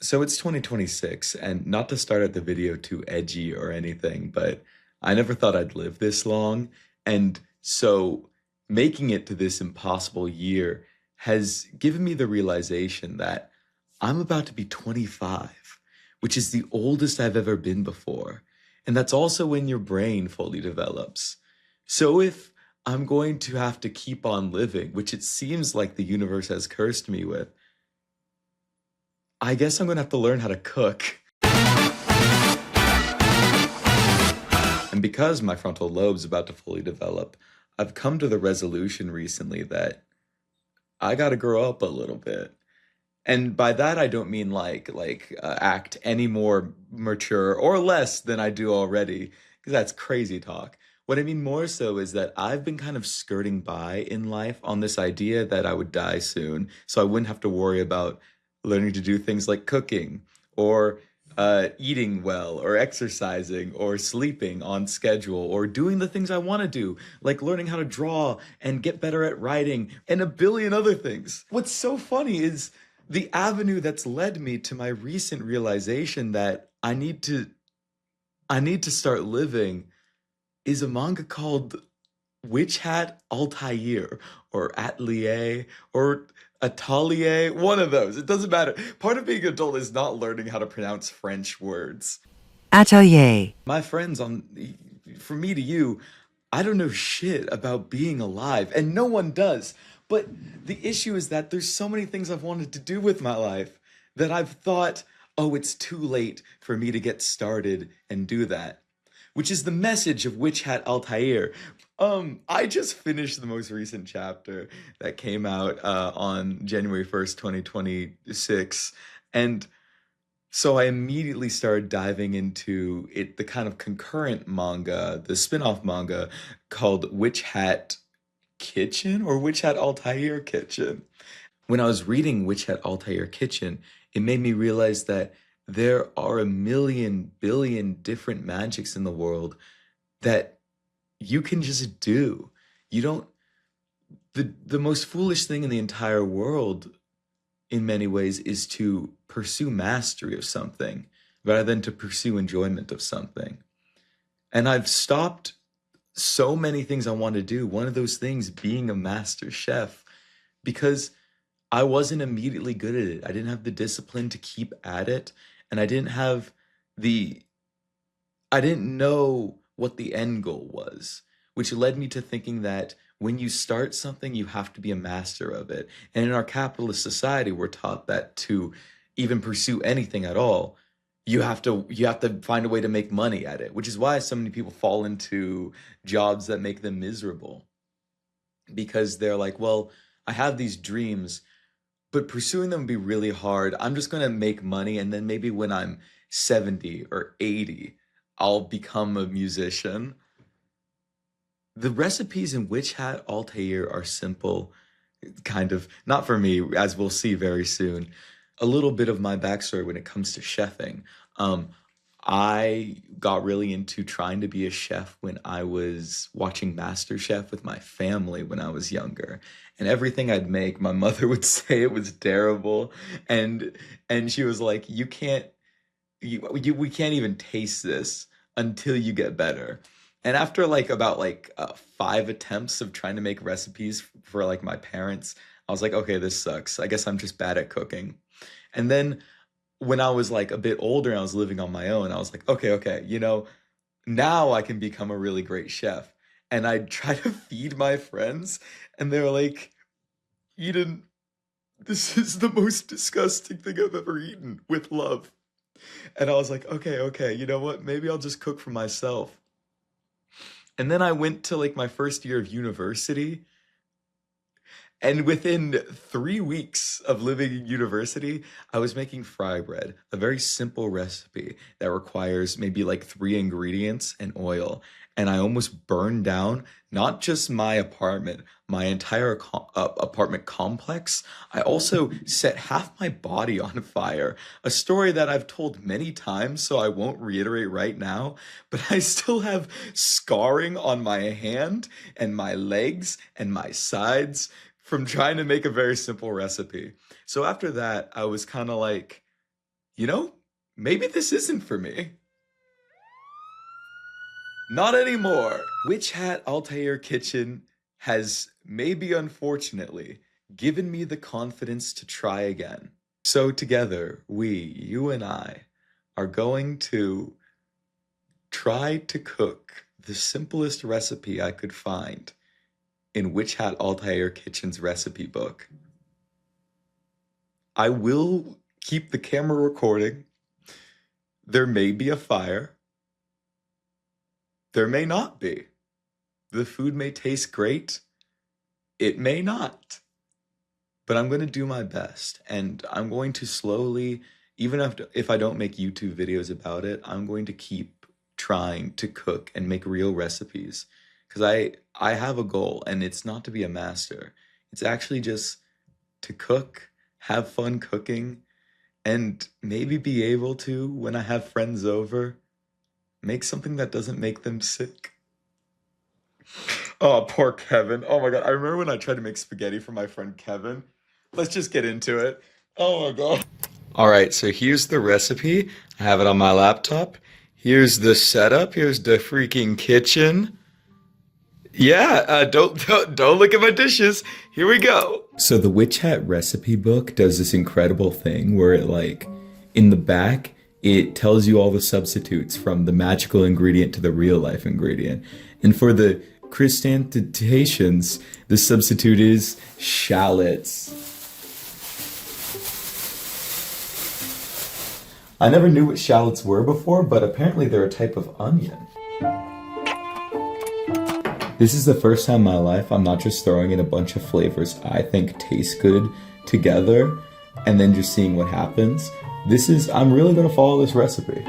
So it's 2026, and not to start at the video too edgy or anything, but I never thought I'd live this long. And so making it to this impossible year has given me the realization that I'm about to be 25, which is the oldest I've ever been before. And that's also when your brain fully develops. So if I'm going to have to keep on living, which it seems like the universe has cursed me with, I guess I'm gonna have to learn how to cook. And because my frontal lobe's about to fully develop, I've come to the resolution recently that I gotta grow up a little bit. And by that I don't mean act any more mature or less than I do already, because that's crazy talk. What I mean more so is that I've been kind of skirting by in life on this idea that I would die soon, so I wouldn't have to worry about learning to do things like cooking or eating well or exercising or sleeping on schedule or doing the things I want to do, like learning how to draw and get better at writing and a billion other things. What's so funny is the avenue that's led me to my recent realization that I need to start living is a manga called Witch Hat Altair or Atelier or Atelier, one of those. It doesn't matter. Part of being adult is not learning how to pronounce French words. Atelier. My friends, from me to you, I don't know shit about being alive, and no one does. But the issue is that there's so many things I've wanted to do with my life that I've thought, oh, it's too late for me to get started and do that, which is the message of Witch Hat Altair. I just finished the most recent chapter that came out on January 1st, 2026, and so I immediately started diving into it, the kind of concurrent manga, the spin-off manga called Witch Hat Kitchen or Witch Hat Altair Kitchen. When I was reading Witch Hat Altair Kitchen, it made me realize that there are a million billion different magics in the world that you can just do. You don't the most foolish thing in the entire world in many ways is to pursue mastery of something rather than to pursue enjoyment of something. And I've stopped so many things I want to do. One of those things being a master chef because I wasn't immediately good at it. I didn't have the discipline to keep at it, and the I didn't know what the end goal was, which led me to thinking that when you start something, you have to be a master of it. And in our capitalist society, we're taught that to even pursue anything at all, you have to find a way to make money at it, which is why so many people fall into jobs that make them miserable because they're like, well, I have these dreams, but pursuing them would be really hard. I'm just going to make money. And then maybe when I'm 70 or 80, I'll become a musician. The recipes in Witch Hat Altair are simple, kind of, not for me, as we'll see very soon. A little bit of my backstory when it comes to chefing. Um, I got really into trying to be a chef when I was watching MasterChef with my family when I was younger. And everything I'd make, my mother would say it was terrible. And she was like, we can't even taste this until you get better. And after five attempts of trying to make recipes for like my parents, I was like, okay, this sucks. I guess I'm just bad at cooking. And then when I was like a bit older and I was living on my own, I was like, okay, now I can become a really great chef. And I'd try to feed my friends, and they were like, Eden, this is the most disgusting thing I've ever eaten with love. And I was like, okay, you know what? Maybe I'll just cook for myself. And then I went to like my first year of university. And within 3 weeks of living in university, I was making fry bread, a very simple recipe that requires maybe like three ingredients and oil. And I almost burned down not just my apartment, my entire apartment complex. I also set half my body on fire, a story that I've told many times, so I won't reiterate right now. But I still have scarring on my hand and my legs and my sides from trying to make a very simple recipe. So after that, I was kind of like, you know, maybe this isn't for me. Not anymore. Witch Hat Altair Kitchen has, maybe unfortunately, given me the confidence to try again. So together, you and I, are going to try to cook the simplest recipe I could find in Witch Hat Altair Kitchen's recipe book. I will keep the camera recording. There may be a fire. There may not be. The food may taste great. It may not. But I'm going to do my best, and I'm going to slowly, even if I don't make YouTube videos about it, I'm going to keep trying to cook and make real recipes. Because I have a goal, and it's not to be a master. It's actually just to cook, have fun cooking, and maybe be able to, when I have friends over, make something that doesn't make them sick. Oh, poor Kevin. Oh my God. I remember when I tried to make spaghetti for my friend Kevin. Let's just get into it. Oh my God. All right, so here's the recipe. I have it on my laptop. Here's the setup. Here's the freaking kitchen. Yeah, don't look at my dishes. Here we go. So the Witch Hat recipe book does this incredible thing where it in the back it tells you all the substitutes from the magical ingredient to the real life ingredient. And for the crustaceans, the substitute is shallots. I never knew what shallots were before, but apparently they're a type of onion. This is the first time in my life I'm not just throwing in a bunch of flavors I think taste good together and then just seeing what happens. I'm really gonna follow this recipe.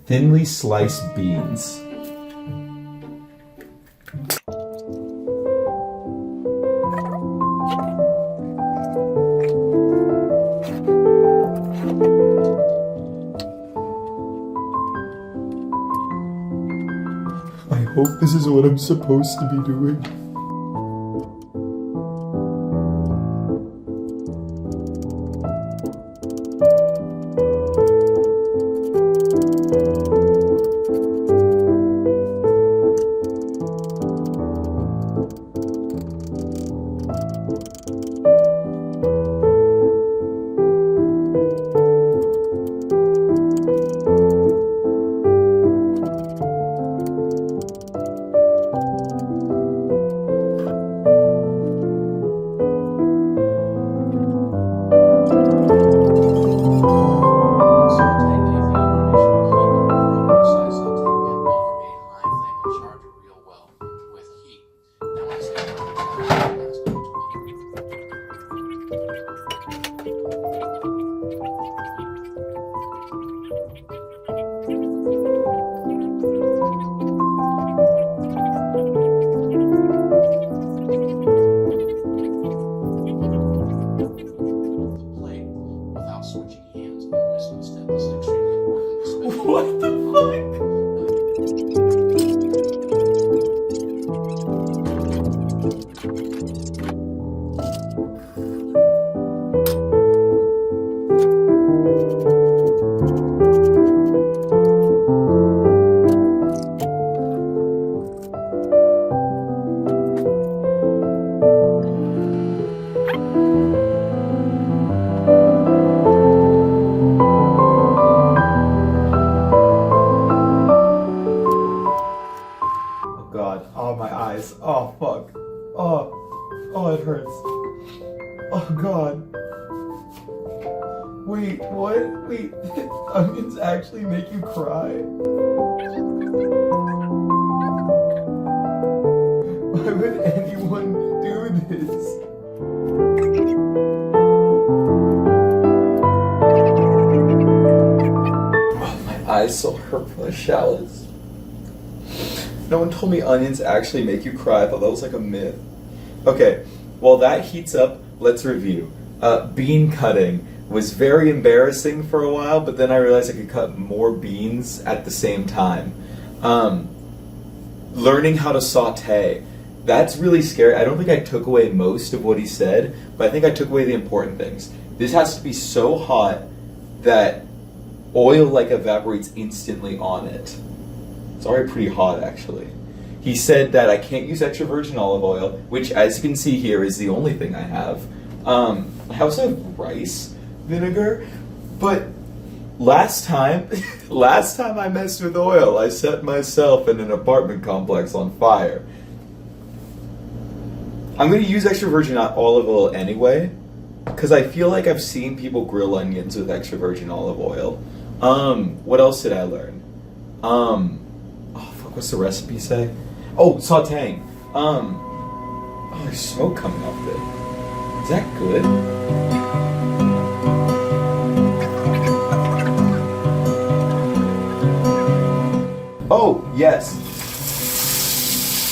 Thinly sliced beans. I hope this is what I'm supposed to be doing. What the fuck? God. Oh, my eyes. Oh, fuck. Oh, it hurts. Oh, God. Wait, what? Wait, onions actually make you cry? Why would anyone do this? Oh, my eyes still hurt from the shallots. No one told me onions actually make you cry. I thought that was like a myth. Okay, while that heats up, let's review. Bean cutting was very embarrassing for a while, but then I realized I could cut more beans at the same time. Learning how to saute. That's really scary. I don't think I took away most of what he said, but I think I took away the important things. This has to be so hot that oil like evaporates instantly on it. It's already pretty hot actually. He said that I can't use extra virgin olive oil, which as you can see here is the only thing I have. I also have rice vinegar, but last time I messed with oil, I set myself in an apartment complex on fire. I'm going to use extra virgin olive oil anyway, because I feel like I've seen people grill onions with extra virgin olive oil. What else did I learn? Oh fuck, what's the recipe say? Oh, sauteing. Oh, there's smoke coming off it. Is that good? Oh, yes.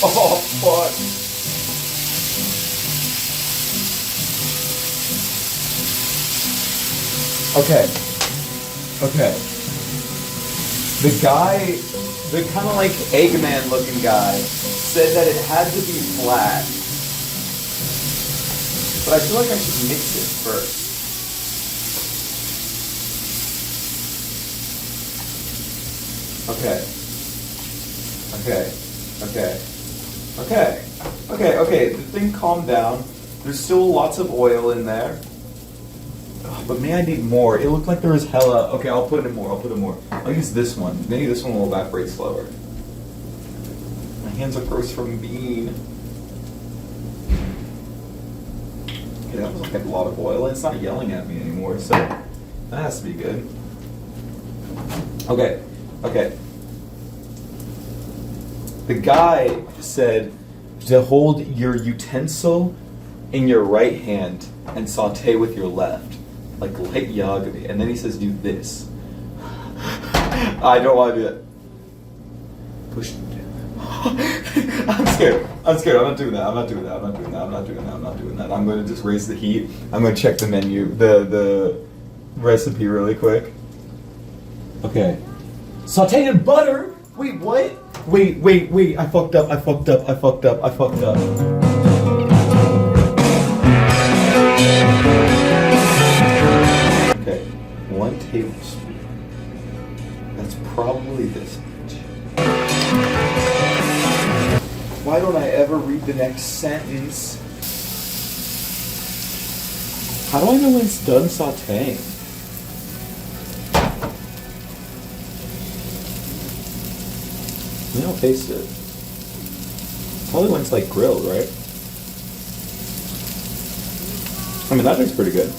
Oh, fuck. Okay. The kind of like Eggman looking guy, said that it had to be flat. But I feel like I should mix it first. Okay. The thing calmed down. There's still lots of oil in there. But may I need more? It looked like there was hella. Okay, I'll put in more. I'll use this one. Maybe this one will evaporate slower. My hands are gross from bean. Okay, that was like a lot of oil. It's not yelling at me anymore, so that has to be good. Okay. The guy said to hold your utensil in your right hand and saute with your left. Like light yagami. And then he says do this. I don't want to do that. Push. I'm scared. I'm not doing that. I'm not doing that. I'm going to just raise the heat. I'm going to check the menu, the recipe really quick. Okay. Sauteed in butter? Wait, what? Wait. I fucked up. Okay, 1 tablespoon. That's probably this much. Why don't I ever read the next sentence? How do I know when it's done sauteing? I'll taste it. Probably when it's like grilled, right? I mean, that tastes pretty good.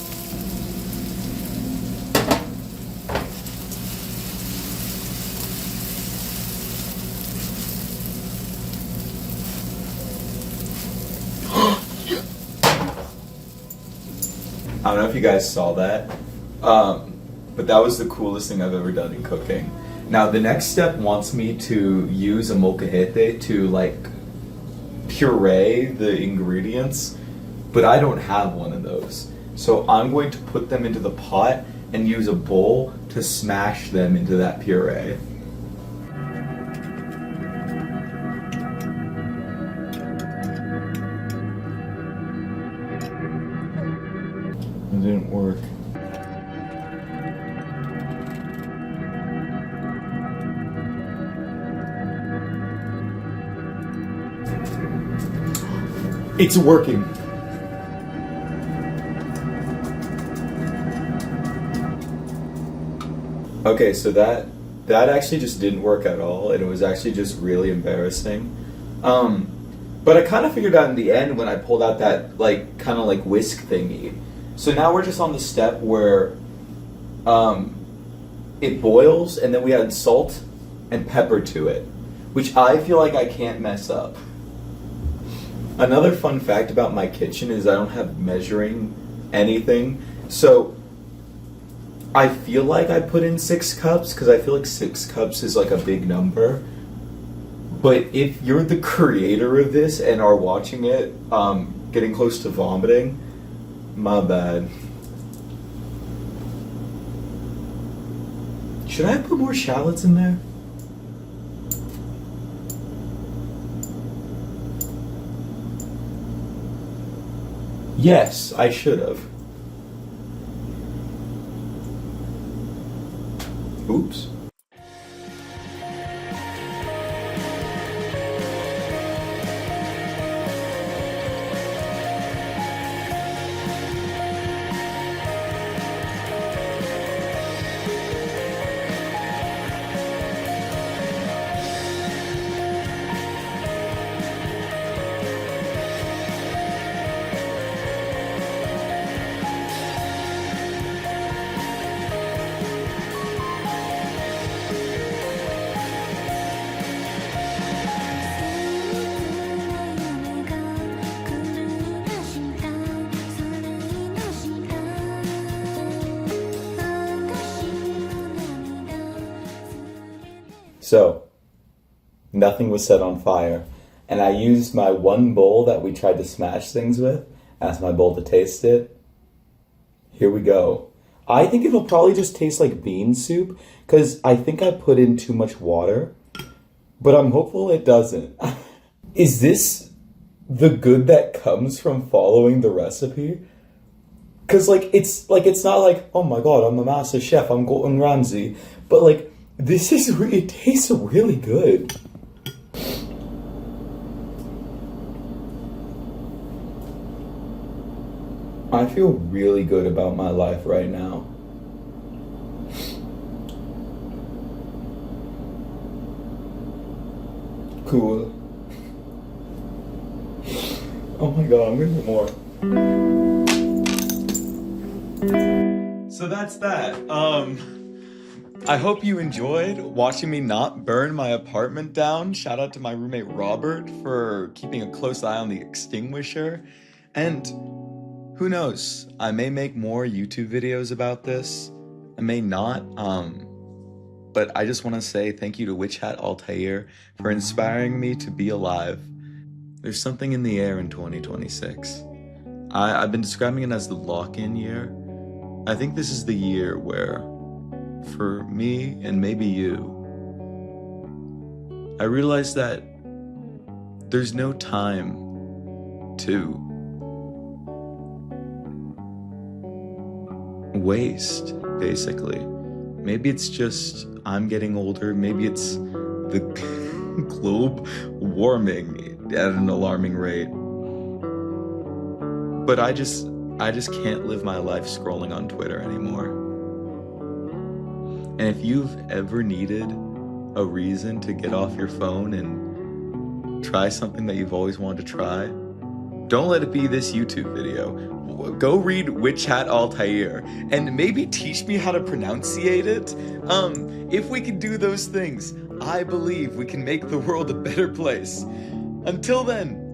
I don't know if you guys saw that, but that was the coolest thing I've ever done in cooking. Now, the next step wants me to use a molcajete to, like, puree the ingredients, but I don't have one of those. So I'm going to put them into the pot and use a bowl to smash them into that puree. It didn't work. It's working. Okay, so that actually just didn't work at all, and it was actually just really embarrassing. But I kind of figured out in the end when I pulled out that like kind of like whisk thingy. So now we're just on the step where it boils, and then we add salt and pepper to it, which I feel like I can't mess up. Another fun fact about my kitchen is I don't have measuring anything. So I feel like I put in 6 cups because I feel like 6 cups is like a big number. But if you're the creator of this and are watching it, getting close to vomiting, my bad. Should I put more shallots in there? Yes, I should have. Oops. So, nothing was set on fire, and I used my one bowl that we tried to smash things with as my bowl to taste it. Here we go. I think it'll probably just taste like bean soup, because I think I put in too much water, but I'm hopeful it doesn't. Is this the good that comes from following the recipe? Because it's not like, oh my god, I'm a master chef, I'm Gordon Ramsay, but like, this is, it tastes really good. I feel really good about my life right now. Cool. Oh my god, I'm gonna get more. So that's that. I hope you enjoyed watching me not burn my apartment down. Shout out to my roommate Robert for keeping a close eye on the extinguisher. And who knows, I may make more YouTube videos about this. I may not. But I just want to say thank you to Witch Hat Atelier for inspiring me to be alive. There's something in the air in 2026. I've been describing it as the lock-in year. I think this is the year where, for me and maybe you, I realized that there's no time to waste, basically. Maybe it's just I'm getting older, maybe it's the globe warming at an alarming rate. But I just can't live my life scrolling on Twitter anymore. And if you've ever needed a reason to get off your phone and try something that you've always wanted to try, don't let it be this YouTube video. Go read Witch Hat Atelier and maybe teach me how to pronunciate it. If we can do those things, I believe we can make the world a better place. Until then,